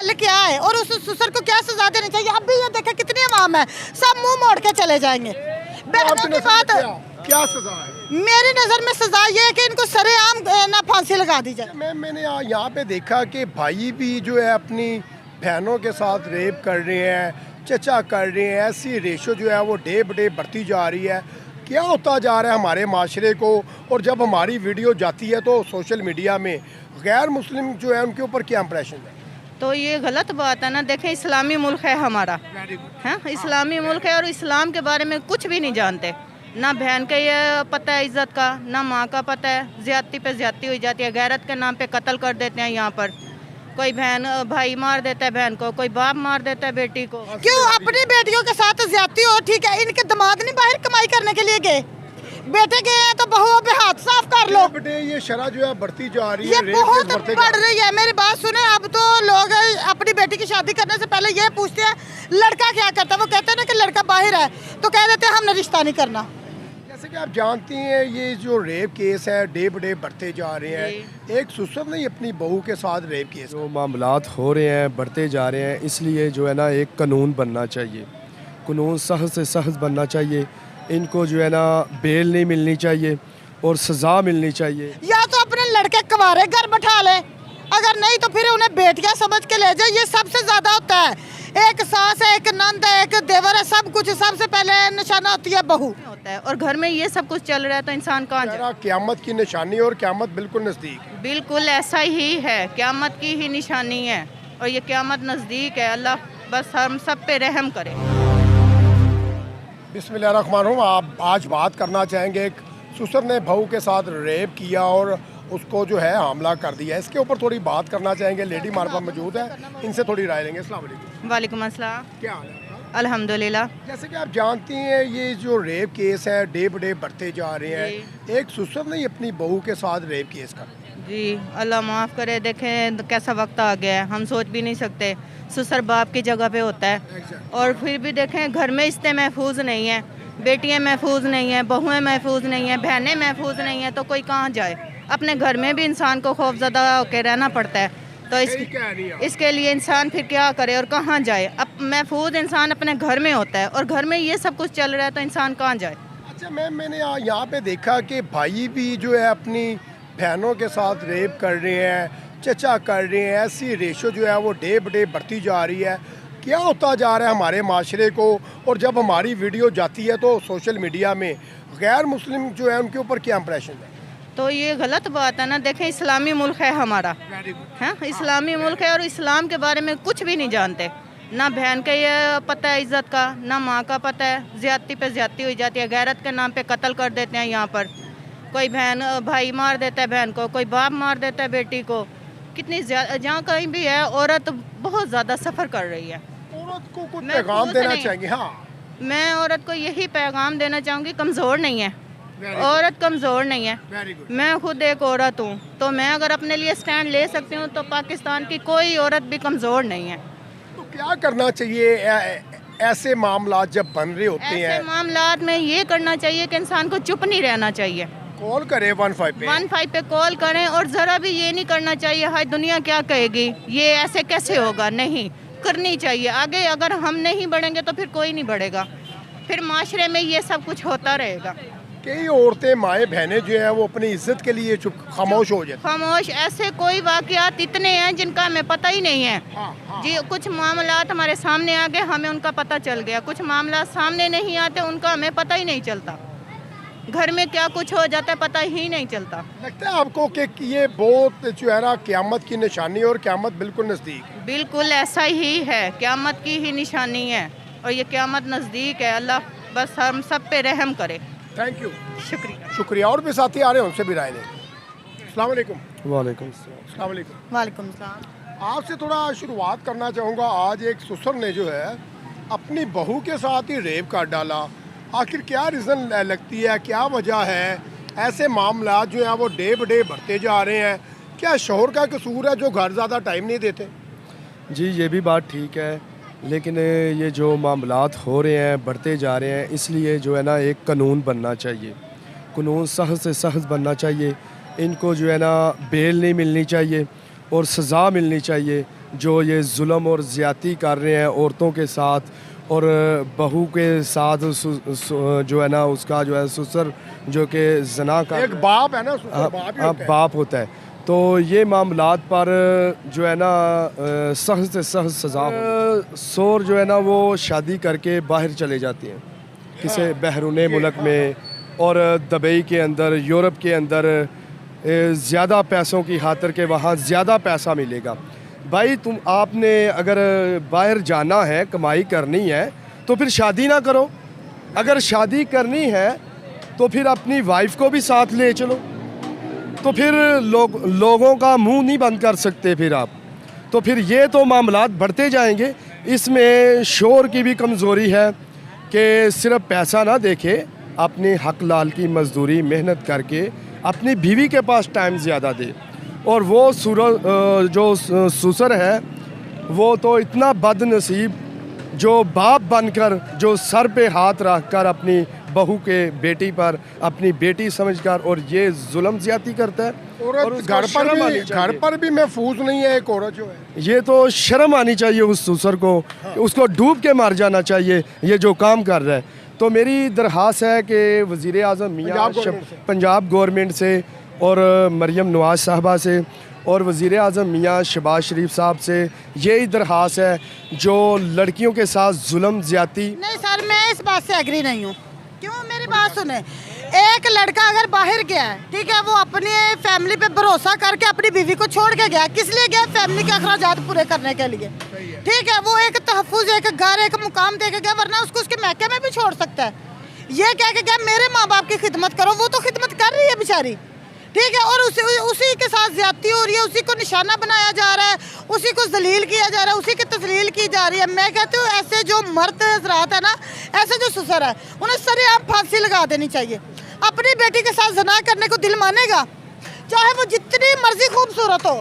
हल क्या है और उस ससुर को क्या सजा देनी चाहिए? अब भी ये देखे कितनी आवाम है, सब मुंह मोड़ के चले जाएंगे। बहनों की बात, क्या सजा है? मेरी नज़र में सजा ये है कि इनको सरेआम ना फांसी लगा दी जाए। मैंने यहाँ पे देखा कि भाई भी जो है अपनी बहनों के साथ रेप कर रहे हैं, चचा कर रहे हैं। ऐसी रेशो जो है वो डे ब डे बढ़ती जा रही है। क्या होता जा रहा है हमारे माशरे को? और जब हमारी वीडियो जाती है तो सोशल मीडिया में गैर मुस्लिम जो है उनके ऊपर क्या इंप्रेशन है? तो ये गलत बात है ना। देखें, इस्लामी मुल्क है हमारा, है इस्लामी मुल्क है और इस्लाम के बारे में कुछ भी नहीं जानते। ना बहन का ये पता है इज्जत का, ना माँ का पता है। ज्यादती पे ज्यादती हो जाती है, गैरत के नाम पे कत्ल कर देते हैं। यहाँ पर कोई बहन भाई मार देता है बहन को, कोई बाप मार देता है बेटी को। क्यों अपनी बेटियों के साथ ज्यादती हो? ठीक है, इनके दामाद नहीं बाहर कमाई करने के लिए गए, बेटे गए हैं तो बहुओं पे हाथ साफ कर लो। बेटे ये शरह जो है बढ़ती जा रही है, ये रेप बहुत केस बढ़ते बढ़ रही है। मेरी बात सुने, अब तो लोग अपनी बेटी की शादी करने से पहले ये पूछते हैं लड़का क्या करता है। वो कहते हैं ना कि लड़का बाहर है तो कह देते हैं हमने रिश्ता नहीं करना। जैसे कि आप जानती हैं ये जो रेप केस है डे ब डे बढ़ते जा रहे हैं। एक ससुर ने अपनी बहू के साथ रेप केस, जो मामलात हो रहे हैं बढ़ते जा रहे हैं, इसलिए जो है ना एक कानून बनना चाहिए। कानून सख्त से सख्त बनना चाहिए। इनको जो है ना बेल नहीं मिलनी चाहिए और सज़ा मिलनी चाहिए। या तो अपने लड़के कुंवारे घर बैठा ले, अगर नहीं तो फिर उन्हें बेटियां समझ के ले जाए। ये सबसे ज्यादा होता है। एक सास है, एक नंद है, एक देवर है, सब कुछ सबसे पहले निशाना होती है बहू होता है। और घर में ये सब कुछ चल रहा है तो इंसान कहाँ जाए? क़यामत की निशानी और क़यामत बिल्कुल नज़दीक है। बिल्कुल ऐसा ही है, क़यामत की ही निशानी है और ये क़यामत नज़दीक है। अल्लाह बस हम सब पे रहम करे। बिस्मिल्लाहिर्रहमानिर्रहीम। आप आज बात करना चाहेंगे, एक ससुर ने बहू के साथ रेप किया और उसको जो है हमला कर दिया। इसके ऊपर थोड़ी बात करना चाहेंगे। लेडी हमारे पास मौजूद है, इनसे थोड़ी राय लेंगे। अस्सलाम वालेकुम। वालेकुम अस्सलाम। क्या हाल है आपका? अल्हम्दुलिल्लाह। जैसे कि आप जानती हैं ये जो रेप केस है डे ब डे बढ़ते जा रहे हैं। एक ससुर ने अपनी बहू के साथ रेप केस कर दिया। जी अल्लाह माफ़ करे। देखें कैसा वक्त आ गया है, हम सोच भी नहीं सकते। ससुर बाप की जगह पे होता है और फिर भी देखें घर में रिश्ते महफूज नहीं है, बेटियां महफूज नहीं है, बहुएं महफूज नहीं है, बहनें महफूज नहीं है, तो कोई कहाँ जाए? अपने घर में भी इंसान को खौफज़दा होकर रहना पड़ता है। तो इसके लिए इंसान फिर क्या करे और कहाँ जाए? अब महफूज इंसान अपने घर में होता है और घर में ये सब कुछ चल रहा है तो इंसान कहाँ जाए? अच्छा मैम, मैंने यहाँ पे देखा कि भाई भी जो है अपनी बहनों के साथ रेप कर रहे हैं, चचा कर रहे हैं। ऐसी रेशो जो है वो डे ब डे बढ़ती जा रही है। क्या होता जा रहा है हमारे माशरे को? और जब हमारी वीडियो जाती है तो सोशल मीडिया में गैर मुस्लिम जो है उनके ऊपर क्या इंप्रेशन है? तो ये गलत बात है ना। देखें, इस्लामी मुल्क है हमारा, है इस्लामी मुल्क है और इस्लाम के बारे में कुछ भी नहीं जानते। ना बहन का ये पता है इज्जत का, ना माँ का पता है। ज्यादती पे ज्यादती हो जाती है, गैरत के नाम पे कत्ल कर देते हैं। यहाँ पर कोई बहन भाई मार देता है बहन को, कोई बाप मार देता है बेटी को। कितनी जहाँ कहीं भी है औरत बहुत ज़्यादा सफ़र कर रही है। औरत को कुछ पैगाम देना चाहिए। हाँ, मैं औरत को यही पैगाम देना चाहूँगी, कमज़ोर नहीं है औरत, कमज़ोर नहीं है। मैं खुद एक औरत हूँ, तो मैं अगर अपने लिए स्टैंड ले सकती हूँ तो पाकिस्तान की कोई औरत भी कमज़ोर नहीं है। तो क्या करना चाहिए ऐसे मामलात जब बन रहे होते हैं? ऐसे मामलात में ये करना चाहिए कि इंसान को चुप नहीं रहना चाहिए। कॉल करें 15 पे, 15 पे कॉल करें और ज़रा भी ये नहीं करना चाहिए हाय दुनिया क्या कहेगी, ये ऐसे कैसे होगा। नहीं करनी चाहिए। आगे अगर हम नहीं बढ़ेंगे तो फिर कोई नहीं बढ़ेगा, फिर माशरे में ये सब कुछ होता रहेगा। कई औरतें माएँ बहनें जो हैं वो अपनी इज्जत के लिए चुप खामोश हो जाती। खामोश, ऐसे कोई वाक़यात इतने हैं जिनका हमें पता ही नहीं है। जी कुछ मामलात हमारे सामने आ गए, हमें उनका पता चल गया। कुछ मामला सामने नहीं आते, उनका हमें पता ही नहीं चलता। घर में क्या कुछ हो जाता है पता ही नहीं चलता। लगता है आपको कि ये बहुत जो है ना क़यामत की निशानी और क़यामत बिल्कुल नज़दीक? बिल्कुल ऐसा ही है, क़यामत की ही निशानी है और ये क़यामत नज़दीक है। अल्लाह बस हम सब पे रहम करे। थैंक यू, शुक्रिया। शुक्रिया। और भी साथी आ रहे हैं, उनसे भी राय लें। अस्सलाम वालेकुम। वालेकुम अस्सलाम वालेकुम। वालेकुम सलाम। आपसे थोड़ा शुरुआत करना चाहूँगा। आज एक ससुर ने जो है अपनी बहू के साथ ही रेप कर डाला। आखिर क्या रीज़न लगती है, क्या वजह है? ऐसे मामला जो हैं वो डे ब डे बढ़ते जा रहे हैं। क्या शौहर का कसूर है जो घर ज़्यादा टाइम नहीं देते? जी ये भी बात ठीक है, लेकिन ये जो मामलात हो रहे हैं बढ़ते जा रहे हैं, इसलिए जो है ना एक कानून बनना चाहिए। कानून सख्त से सख्त बनना चाहिए। इनको जो है ना बेल नहीं मिलनी चाहिए और सज़ा मिलनी चाहिए। जो ये जुल्म और ज़्यादती कर रहे हैं औरतों के साथ और बहू के साथ जो है ना उसका जो है ससुर जो कि जना का एक बाप है ना, उसका हाँ, बाप ही हाँ, होता है। बाप होता है। तो ये मामलात पर जो है ना सख्त से सख्त सज़ा सोर जो है ना वो शादी करके बाहर चले जाती हैं किसी बहरून मुल्क में और दुबई के अंदर, यूरोप के अंदर ज़्यादा पैसों की खातिर के वहाँ ज़्यादा पैसा मिलेगा। भाई तुम आपने अगर बाहर जाना है, कमाई करनी है तो फिर शादी ना करो। अगर शादी करनी है तो फिर अपनी वाइफ को भी साथ ले चलो। तो फिर लोगों का मुंह नहीं बंद कर सकते फिर आप। तो फिर ये तो मामलात बढ़ते जाएंगे। इसमें शोर की भी कमज़ोरी है कि सिर्फ पैसा ना देखे, अपनी हक लाल की मजदूरी मेहनत करके अपनी बीवी के पास टाइम ज़्यादा दे। और वो जो ससुर है वो तो इतना बदनसीब जो बाप बनकर जो सर पे हाथ रखकर अपनी बहू के बेटी पर अपनी बेटी समझकर और ये जुल्म ज़्यादती करता है। और औरत उसको घर शर्म आनी चाहिए। घर पर भी महफूज नहीं है एक औरत जो है। ये तो शर्म आनी चाहिए उस ससुर को, उसको डूब के मार जाना चाहिए ये जो काम कर रहा है। तो मेरी दरख्वास्त है कि वज़ीर आज़म मियाँ पंजाब गवर्नमेंट से और मरियम नवाज साहबा से और वज़ीर आज़म मियाँ शहबाज शरीफ साहब से यही दरख्वास्त है जो लड़कियों के साथ जुल्म ज़्यादती। नहीं सर, मैं इस बात से एग्री नहीं हूँ। क्यों, मेरी बात सुने। एक लड़का अगर बाहर गया है, ठीक है, वो अपनी फैमिली पे भरोसा करके अपनी बीवी को छोड़ के गया, किस लिए गया? फैमिली के अखराजात पूरे करने के लिए, ठीक है। वो एक तहफ़्फ़ुज़, एक घर, एक मुकाम दे के गया, वरना उसको उसके मैके में भी छोड़ सकता है। ये कह के गया मेरे माँ बाप की खिदमत करो, वो तो खिदमत कर रही है बेचारी, ठीक है। और उसी के साथ ज्यादती हो रही है, उसी को निशाना बनाया जा रहा है, उसी को जलील किया जा रहा है, उसी की तस्लील की जा रही है। मैं कहती हूँ ऐसे जो मर्द हजरात है ना, ऐसे जो ससुर है, उन्हें सरेआम फांसी लगा देनी चाहिए। अपनी बेटी के साथ जना करने को दिल मानेगा, चाहे वो जितनी मर्जी खूबसूरत हो,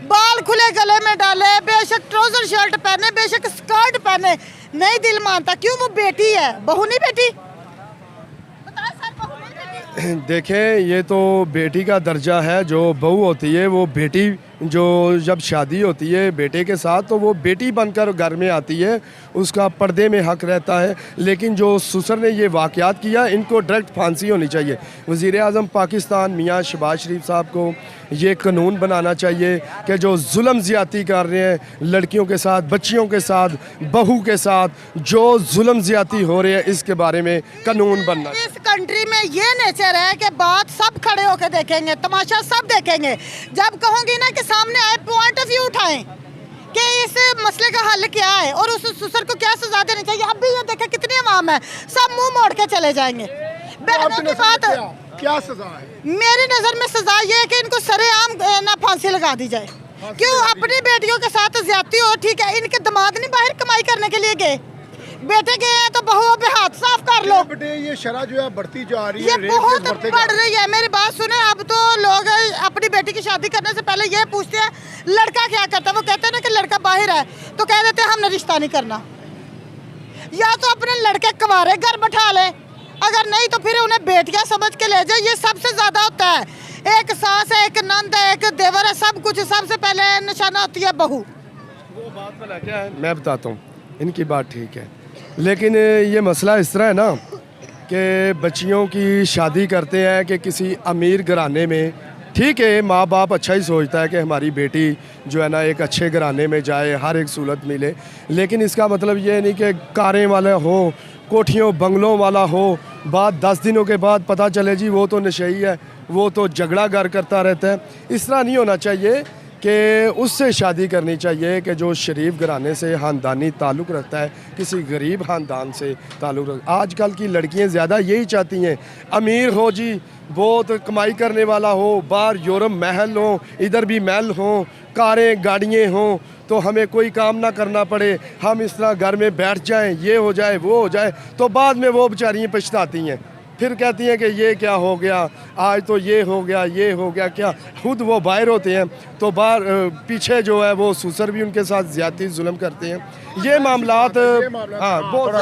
बाल खुले गले में डाले, बेशक ट्राउजर शर्ट पहने, बेशक स्कर्ट पहने, नहीं दिल मानता। क्यों? वो बेटी है, बहू नहीं बेटी। देखें, ये तो बेटी का दर्जा है। जो बहू होती है वो बेटी, जो जब शादी होती है बेटे के साथ तो वो बेटी बनकर घर में आती है, उसका पर्दे में हक रहता है। लेकिन जो ससुर ने ये वाक़यात किया, इनको डायरेक्ट फांसी होनी चाहिए। वज़ीर आज़म पाकिस्तान मियाँ शहबाज शरीफ साहब को ये कानून बनाना चाहिए कि जो जुल्म ज़्यादती कर रहे हैं लड़कियों के साथ, बच्चियों के साथ, बहू के साथ, जो जुल्म ज़्यादती हो रहे हैं, इसके बारे में कानून बनना। इस कंट्री में ये नेचर है कि बात सब खड़े होकर देखेंगे, तमाशा सब देखेंगे। जब कहूँगी ना कि सामने आए, पॉइंट ऑफ व्यू उठाएं कि इस मसले का हल क्या है और उस ससुर को क्या सजा देनी चाहिए। अब भी ये देखें कितनी आवाम है, सब मुंह मोड़ के चले जाएंगे। बहनों की बात, क्या सजा है? मेरी नज़र में सजा ये है कि इनको सरेआम ना फांसी लगा दी जाए। क्यों? अपनी बेटियों के साथ ज्यादती हो, ठीक है। इनके दामाद नहीं बाहर कमाई करने के लिए गए, बेटे गए हैं तो बहुओं पे हाथ साफ कर लो। बेटे ये शरह जो है बढ़ती जा रही है, ये रेप बहुत केस बढ़ते बढ़ रही है। मेरी बात सुने, अब तो लोग अपनी बेटी की शादी करने से पहले ये पूछते हैं लड़का क्या करता है। वो कहते हैं ना कि लड़का बाहर है तो कह देते हैं हमने रिश्ता नहीं करना। या तो अपने लड़के कुंवारे घर बैठा ले, अगर नहीं तो फिर उन्हें बेटियां समझ के ले जाए। ये सबसे ज्यादा होता है। एक सास है, एक नंद है, एक देवर है, सब कुछ। सबसे पहले निशाना होती है बहू। वो बात वाला क्या है मैं बताता हूँ, इनकी बात ठीक है, लेकिन ये मसला इस तरह है ना कि बच्चियों की शादी करते हैं कि किसी अमीर घराने में, ठीक है, माँ बाप अच्छा ही सोचता है कि हमारी बेटी जो है ना एक अच्छे घराने में जाए, हर एक सहूलत मिले। लेकिन इसका मतलब ये नहीं कि कारें वाले हो, कोठियों बंगलों वाला हो, बाद 10 दिनों के बाद पता चले जी वो तो नशेई है, वो तो झगड़ा घर करता रहता है। इस तरह नहीं होना चाहिए कि उससे शादी करनी चाहिए कि जो शरीफ घराने से ख़ानदानी ताल्लुक़ रखता है, किसी गरीब ख़ानदान से ताल्लुक़ रखता है। आजकल की लड़कियां ज़्यादा यही चाहती हैं, अमीर हो जी, बहुत कमाई करने वाला हो, बाहर यूरोप महल हो, इधर भी महल हो, कारें गाड़ियाँ हों, तो हमें कोई काम ना करना पड़े, हम इस तरह घर में बैठ जाएं, ये हो जाए वो हो जाए। तो बाद में वो बेचारियाँ पछताती हैं, फिर कहती हैं कि ये क्या हो गया, आज तो ये हो गया, ये हो गया। क्या खुद वो बाहर होते हैं तो बाहर पीछे जो है वो ससुर भी उनके साथ ज़्यादती जुल्म करते हैं। ये मामलात हाँ बहुत।